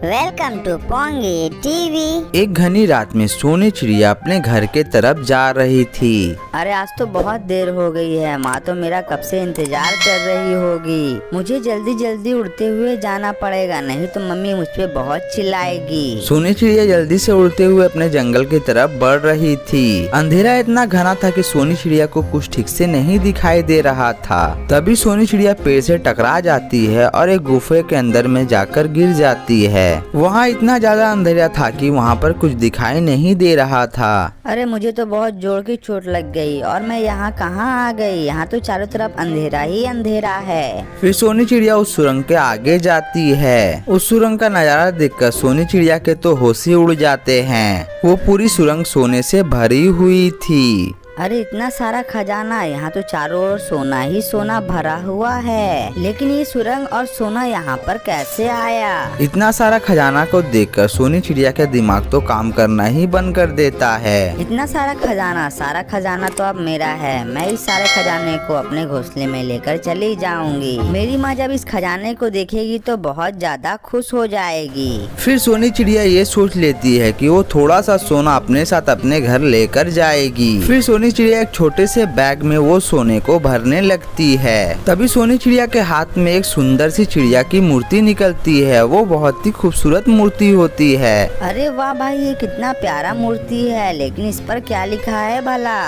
Welcome to pungi TV. एक घनी रात में सोनी चिड़िया अपने घर के तरफ जा रही थी। अरे आज तो बहुत देर हो गई है, माँ तो मेरा कब से इंतजार कर रही होगी। मुझे जल्दी जल्दी उड़ते हुए जाना पड़ेगा, नहीं तो मम्मी मुझ पे बहुत चिल्लाएगी। सोनी चिड़िया जल्दी से उड़ते हुए अपने जंगल की तरफ बढ़ रही थी। अंधेरा इतना घना था कि सोनी चिड़िया को कुछ ठीक से नहीं दिखाई दे रहा था। तभी सोनी चिड़िया पेड़ से टकरा जाती है और एक गुफे के अंदर में जाकर गिर जाती है। वहाँ इतना ज्यादा अंधेरा था कि वहाँ पर कुछ दिखाई नहीं दे रहा था। अरे मुझे तो बहुत जोर की चोट लग गई और मैं यहाँ कहाँ आ गई। यहाँ तो चारों तरफ अंधेरा ही अंधेरा है। फिर सोनी चिड़िया उस सुरंग के आगे जाती है। उस सुरंग का नजारा देखकर सोनी चिड़िया के तो होश ही उड़ जाते हैं। वो पूरी सुरंग सोने से भरी हुई थी। अरे इतना सारा खजाना, यहाँ तो चारों ओर सोना ही सोना भरा हुआ है। लेकिन ये सुरंग और सोना यहाँ पर कैसे आया? इतना सारा खजाना को देखकर सोनी चिड़िया का दिमाग तो काम करना ही बंद कर देता है। इतना सारा खजाना तो अब मेरा है। मैं इस सारे खजाने को अपने घोंसले में लेकर चली जाऊंगी। मेरी माँ जब इस खजाने को देखेगी तो बहुत ज्यादा खुश हो जाएगी। फिर सोनी चिड़िया ये सोच लेती है कि वो थोड़ा सा सोना अपने साथ अपने घर लेकर जाएगी। फिर सोनी चिड़िया एक छोटे से बैग में वो सोने को भरने लगती है। तभी सोनी चिड़िया के हाथ में एक सुंदर सी चिड़िया की मूर्ति निकलती है। वो बहुत ही खूबसूरत मूर्ति होती है। अरे वाह भाई, ये कितना प्यारा मूर्ति है। लेकिन इस पर क्या लिखा है भला?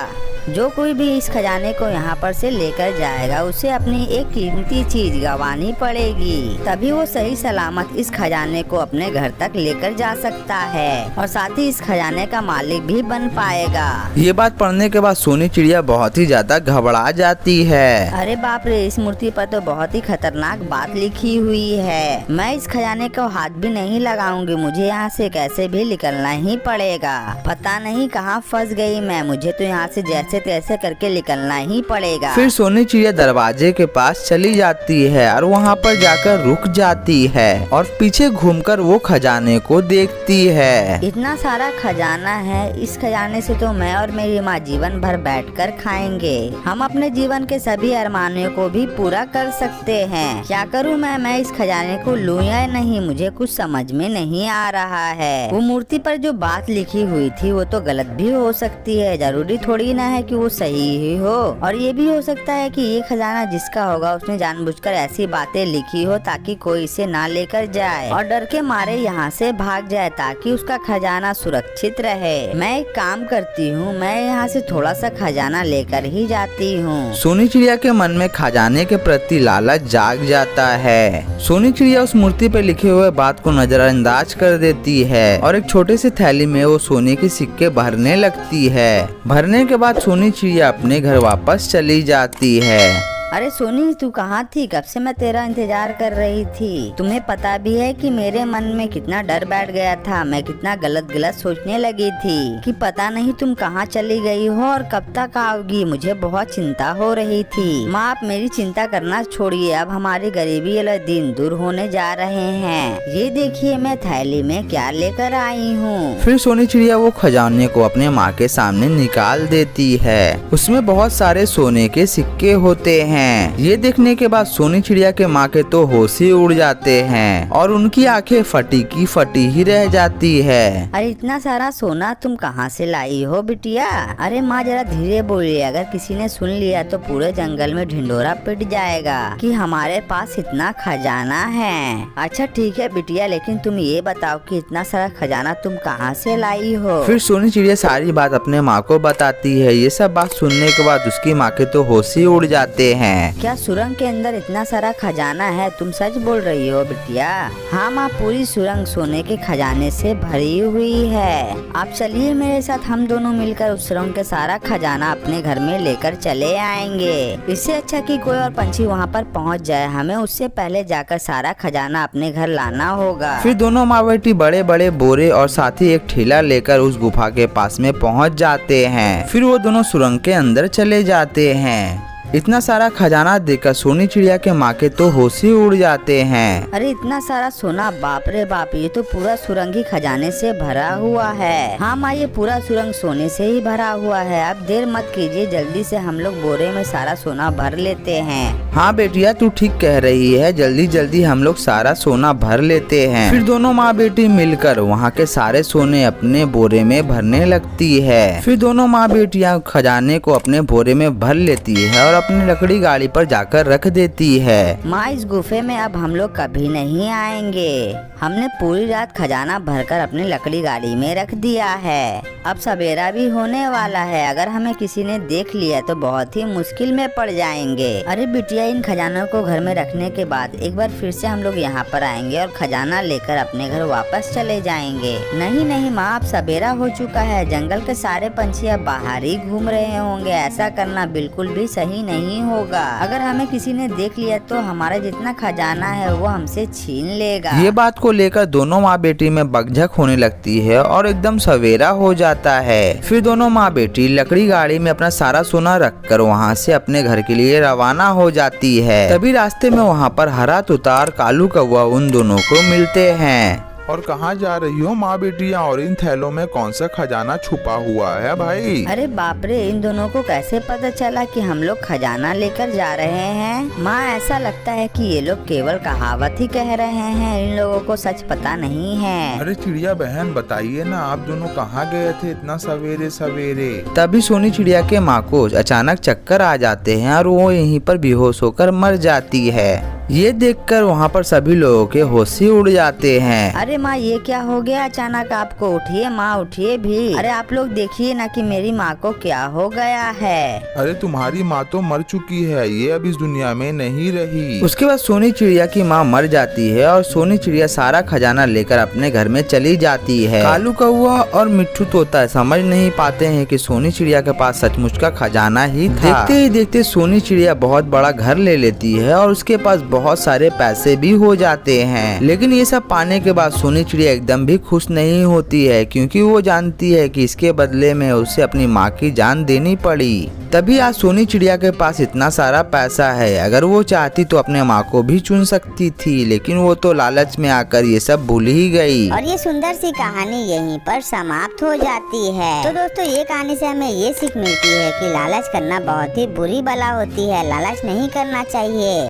जो कोई भी इस खजाने को यहाँ पर से लेकर जाएगा उसे अपनी एक कीमती चीज गंवानी पड़ेगी, तभी वो सही सलामत इस खजाने को अपने घर तक लेकर जा सकता है और साथ ही इस खजाने का मालिक भी बन पाएगा। ये बात पढ़ने के बाद सोनी चिड़िया बहुत ही ज्यादा घबरा जाती है। अरे बाप रे, इस मूर्ति पर तो बहुत ही खतरनाक बात लिखी हुई है। मैं इस खजाने को हाथ भी नहीं लगाऊंगी, मुझे यहाँ से कैसे भी निकलना ही पड़ेगा। पता नहीं कहाँ फंस गई मैं, मुझे तो यहाँ से जैसे तैसे करके निकलना ही पड़ेगा। फिर सोनी चिड़िया दरवाजे के पास चली जाती है और वहाँ पर जाकर रुक जाती है और पीछे घूमकर वो खजाने को देखती है। इतना सारा खजाना है, इस खजाने से तो मैं और मेरी माँ जीवन भर बैठकर खाएंगे। हम अपने जीवन के सभी अरमानों को भी पूरा कर सकते हैं। क्या करूँ मैं इस खजाने को लूँ या नहीं, मुझे कुछ समझ में नहीं आ रहा है। वो मूर्ति पर जो बात लिखी हुई थी वो तो गलत भी हो सकती है, जरूरी थोड़ी ना है कि वो सही ही हो। और ये भी हो सकता है कि ये खजाना जिसका होगा उसने जानबूझकर ऐसी बातें लिखी हो ताकि कोई इसे ना लेकर जाए और डर के मारे यहाँ से भाग जाए ताकि उसका खजाना सुरक्षित रहे। मैं एक काम करती हूँ, मैं यहाँ से थोड़ा सा खजाना लेकर ही जाती हूँ। सोनी चिड़िया के मन में खजाने के प्रति लालच जाग जाता है। सोनी चिड़िया उस मूर्ति पर लिखे हुए बात को नजरअंदाज कर देती है और एक छोटे से थैली में वो सोने के सिक्के भरने लगती है। भरने के बाद सोनी चिड़िया अपने घर वापस चली जाती है। अरे सोनी, तू कहाँ थी? कब से मैं तेरा इंतजार कर रही थी। तुम्हें पता भी है कि मेरे मन में कितना डर बैठ गया था। मैं कितना गलत सोचने लगी थी कि पता नहीं तुम कहाँ चली गई हो और कब तक आओगी। मुझे बहुत चिंता हो रही थी। माँ, आप मेरी चिंता करना छोड़िए, अब हमारी गरीबी वाले दिन दूर होने जा रहे हैं। ये देखिए मैं थैली में क्या लेकर आई हूँ। फिर सोनी चिड़िया वो खजाने को अपने माँ के सामने निकाल देती है। उसमें बहुत सारे सोने के सिक्के होते हैं। ये देखने के बाद सोनी चिड़िया के माँ के तो होश ही उड़ जाते हैं और उनकी आंखें फटी की फटी ही रह जाती है। अरे इतना सारा सोना तुम कहाँ से लाई हो बिटिया? अरे माँ जरा धीरे बोलिए, अगर किसी ने सुन लिया तो पूरे जंगल में ढिंडोरा पिट जाएगा कि हमारे पास इतना खजाना है। अच्छा ठीक है बिटिया, लेकिन तुम ये बताओ कि इतना सारा खजाना तुम कहाँ से लाई हो? फिर सोनी चिड़िया सारी बात अपने माँ को बताती है। ये सब बात सुनने के बाद उसकी माँ के तो होश ही उड़ जाते हैं। क्या सुरंग के अंदर इतना सारा खजाना है? तुम सच बोल रही हो बिटिया? हाँ माँ, पूरी सुरंग सोने के खजाने से भरी हुई है। आप चलिए मेरे साथ, हम दोनों मिलकर उस सुरंग के सारा खजाना अपने घर में लेकर चले आएंगे। इससे अच्छा कि कोई और पंछी वहाँ पर पहुँच जाए, हमें उससे पहले जाकर सारा खजाना अपने घर लाना होगा। फिर दोनों माँ बेटी बड़े बड़े बोरे और साथ ही एक ठेला लेकर उस गुफा के पास में पहुँच जाते हैं। फिर वो दोनों सुरंग के अंदर चले जाते हैं। इतना सारा खजाना देखकर सोनी चिड़िया के माँ के तो होश ही उड़ जाते हैं। अरे इतना सारा सोना, बाप रे बाप, ये तो पूरा सुरंगी खजाने से भरा हुआ है। हाँ माँ, ये पूरा सुरंग सोने से ही भरा हुआ है। अब देर मत कीजिए, जल्दी से हम लोग बोरे में सारा सोना भर लेते हैं। हाँ बेटिया, तू ठीक कह रही है, जल्दी जल्दी हम लोग सारा सोना भर लेते हैं। फिर दोनों माँ बेटी मिलकर वहाँ के सारे सोने अपने बोरे में भरने लगती है। फिर दोनों माँ बेटियाँ खजाने को अपने बोरे में भर लेती है और अपनी लकड़ी गाड़ी पर जाकर रख देती है। माँ, इस गुफे में अब हम लोग कभी नहीं आएंगे। हमने पूरी रात खजाना भरकर अपनी लकड़ी गाड़ी में रख दिया है। अब सवेरा भी होने वाला है, अगर हमें किसी ने देख लिया तो बहुत ही मुश्किल में पड़ जाएंगे। अरे बिटिया, इन खजानों को घर में रखने के बाद एक बार फिर से हम लोग यहाँ पर आएंगे और खजाना लेकर अपने घर वापस चले जाएंगे। नहीं नहीं माँ, अब सवेरा हो चुका है, जंगल के सारे पंछी अब बाहर ही घूम रहे होंगे। ऐसा करना बिल्कुल भी सही नहीं होगा। अगर हमें किसी ने देख लिया तो हमारा जितना खजाना है वो हमसे छीन लेगा। ये बात को लेकर दोनों माँ बेटी में बकझक होने लगती है और एकदम सवेरा हो जाता है। फिर दोनों माँ बेटी लकड़ी गाड़ी में अपना सारा सोना रखकर वहाँ से अपने घर के लिए रवाना हो जाती है। तभी रास्ते में वहाँ पर हरा तोता और कालू कौवा उन दोनों को मिलते हैं। और कहाँ जा रही हो माँ बेटियाँ, और इन थैलों में कौन सा खजाना छुपा हुआ है भाई? अरे बाप रे, इन दोनों को कैसे पता चला कि हम लोग खजाना लेकर जा रहे हैं? माँ, ऐसा लगता है कि ये लोग केवल कहावत ही कह रहे हैं, इन लोगों को सच पता नहीं है। अरे चिड़िया बहन, बताइए ना, आप दोनों कहाँ गए थे इतना सवेरे सवेरे? तभी सोनी चिड़िया के माँ को अचानक चक्कर आ जाते हैं और वो यहीं पर बेहोश होकर मर जाती है। ये देखकर वहाँ पर सभी लोगों के होश ही उड़ जाते हैं। अरे माँ, ये क्या हो गया अचानक आपको? उठिए माँ, उठिए भी। अरे आप लोग देखिए ना कि मेरी माँ को क्या हो गया है। अरे तुम्हारी माँ तो मर चुकी है, ये अब इस दुनिया में नहीं रही। उसके बाद सोनी चिड़िया की माँ मर जाती है और सोनी चिड़िया सारा खजाना लेकर अपने घर में चली जाती है। कालू कौवा और मिट्ठू तोता समझ नहीं पाते हैं कि सोनी चिड़िया के पास सचमुच का खजाना ही था। देखते ही देखते सोनी चिड़िया बहुत बड़ा घर ले लेती है और उसके पास बहुत सारे पैसे भी हो जाते हैं। लेकिन ये सब पाने के बाद सोनी चिड़िया एकदम भी खुश नहीं होती है, क्योंकि वो जानती है कि इसके बदले में उसे अपनी माँ की जान देनी पड़ी। तभी आज सोनी चिड़िया के पास इतना सारा पैसा है, अगर वो चाहती तो अपने माँ को भी चुन सकती थी, लेकिन वो तो लालच में आकर ये सब भूल ही गई। और ये सुंदर सी कहानी यहीं पर समाप्त हो जाती है। तो दोस्तों, ये कहानी से हमें ये सीख मिलती है कि लालच करना बहुत ही बुरी बला होती है, लालच नहीं करना चाहिए।